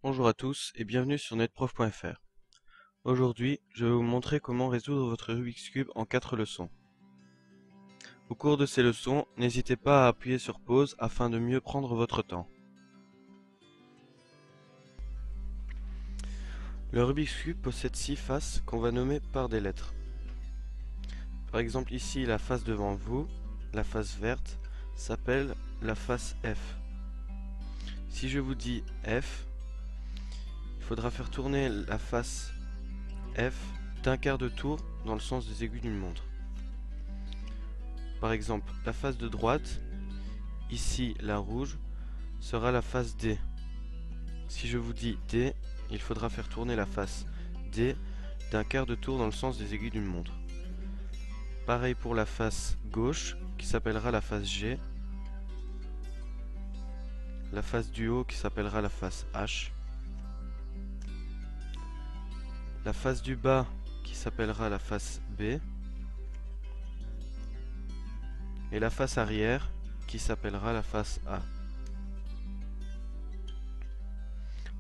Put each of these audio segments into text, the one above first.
Bonjour à tous et bienvenue sur netprof.fr. Aujourd'hui, je vais vous montrer comment résoudre votre Rubik's Cube en 4 leçons. Au cours de ces leçons, n'hésitez pas à appuyer sur pause afin de mieux prendre votre temps. Le Rubik's Cube possède 6 faces qu'on va nommer par des lettres. Par exemple ici, la face devant vous, la face verte, s'appelle la face F. Si je vous dis F, il faudra faire tourner la face F d'un quart de tour dans le sens des aiguilles d'une montre. Par exemple, la face de droite, ici la rouge, sera la face D. Si je vous dis D, il faudra faire tourner la face D d'un quart de tour dans le sens des aiguilles d'une montre. Pareil pour la face gauche, qui s'appellera la face G. La face du haut, qui s'appellera la face H. La face du bas, qui s'appellera la face B. Et la face arrière, qui s'appellera la face A.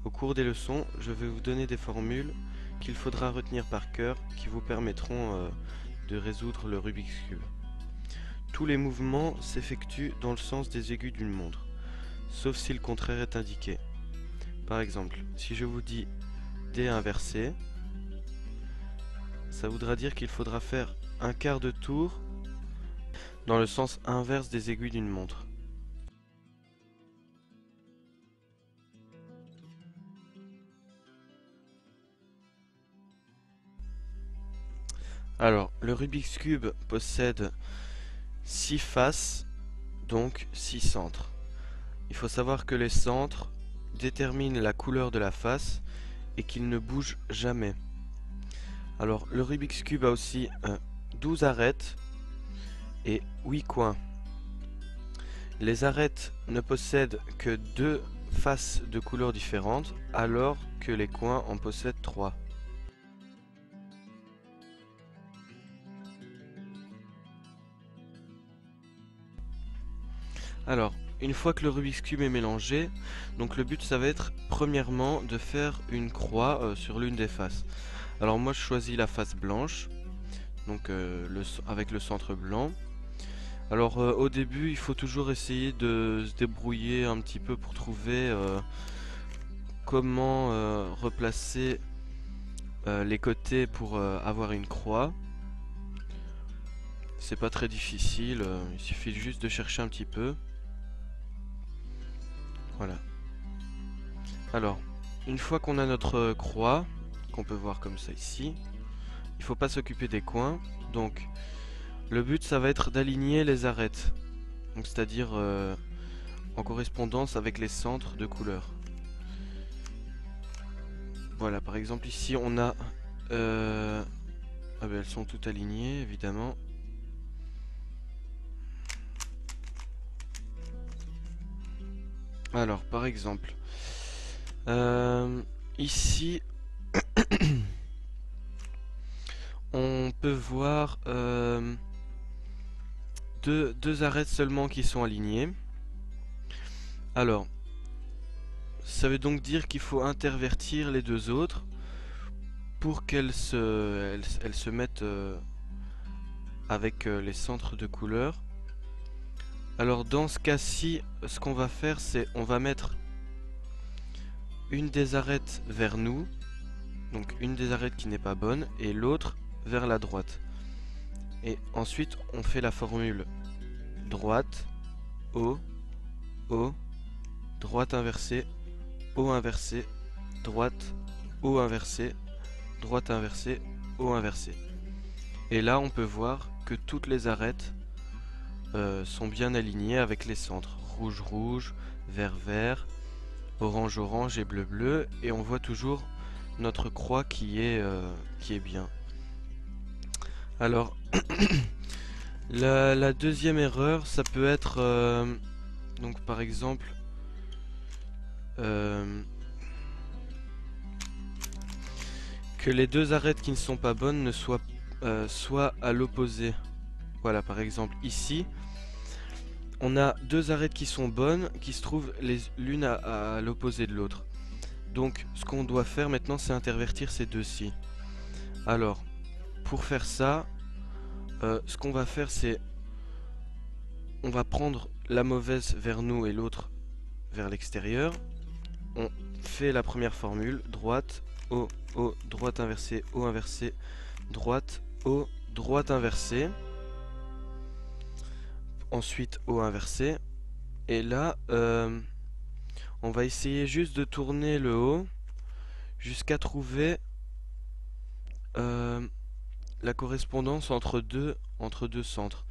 Au cours des leçons, je vais vous donner des formules qu'il faudra retenir par cœur qui vous permettront de résoudre le Rubik's Cube. Tous les mouvements s'effectuent dans le sens des aiguilles d'une montre, sauf si le contraire est indiqué. Par exemple, si je vous dis D inversé, ça voudra dire qu'il faudra faire un quart de tour dans le sens inverse des aiguilles d'une montre. Alors, le Rubik's Cube possède 6 faces, donc 6 centres. Il faut savoir que les centres déterminent la couleur de la face et qu'ils ne bougent jamais. Alors, le Rubik's Cube a aussi 12 arêtes et 8 coins. Les arêtes ne possèdent que 2 faces de couleurs différentes, alors que les coins en possèdent 3. Alors, une fois que le Rubik's Cube est mélangé, donc le but ça va être premièrement de faire une croix sur l'une des faces. Alors moi je choisis la face blanche, donc avec le centre blanc. Alors au début il faut toujours essayer de se débrouiller un petit peu pour trouver comment replacer les côtés pour avoir une croix. C'est pas très difficile, il suffit juste de chercher un petit peu. Voilà. Alors, une fois qu'on a notre croix, qu'on peut voir comme ça ici, il faut pas s'occuper des coins. Donc, le but ça va être d'aligner les arêtes. Donc, c'est-à-dire en correspondance avec les centres de couleurs. Voilà, par exemple ici on a... ah ben, elles sont toutes alignées évidemment. Alors, par exemple, ici, on peut voir deux arêtes seulement qui sont alignées. Alors, ça veut donc dire qu'il faut intervertir les deux autres pour qu'elles se mettent avec les centres de couleurs. Alors dans ce cas-ci, ce qu'on va faire, c'est on va mettre une des arêtes vers nous, donc une des arêtes qui n'est pas bonne, et l'autre vers la droite. Et ensuite, on fait la formule droite, haut, haut, droite inversée, haut inversé, droite, haut inversé, droite inversée, haut inversé. Et là, on peut voir que toutes les arêtes sont bien alignées avec les centres. Rouge, rouge, vert, vert, orange, orange et bleu, bleu. Et on voit toujours notre croix qui est bien. Alors, la deuxième erreur, ça peut être, donc par exemple, que les deux arêtes qui ne sont pas bonnes ne soient soit à l'opposé. Voilà, par exemple ici, on a deux arêtes qui sont bonnes, qui se trouvent l'une à l'opposé de l'autre. Donc ce qu'on doit faire maintenant, c'est intervertir ces deux-ci. Alors, pour faire ça, ce qu'on va faire, c'est on va prendre la mauvaise vers nous et l'autre vers l'extérieur. On fait la première formule, droite, haut, haut, droite inversée, haut inversé, droite, haut, droite inversée. Ensuite, haut inversé. Et là, on va essayer juste de tourner le haut jusqu'à trouver la correspondance entre deux centres.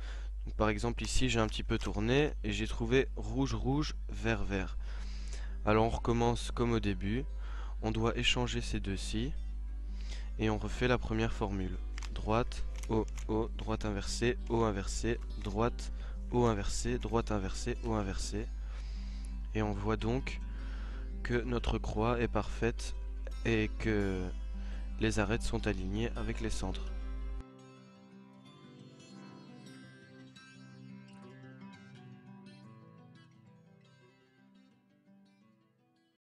Donc, par exemple, ici, j'ai un petit peu tourné et j'ai trouvé rouge, rouge, vert, vert. Alors, on recommence comme au début. On doit échanger ces deux-ci. Et on refait la première formule. Droite, haut, haut, droite inversée, haut inversé, droite, haut inversé, droite inversée, haut inversé. Et on voit donc que notre croix est parfaite et que les arêtes sont alignées avec les centres.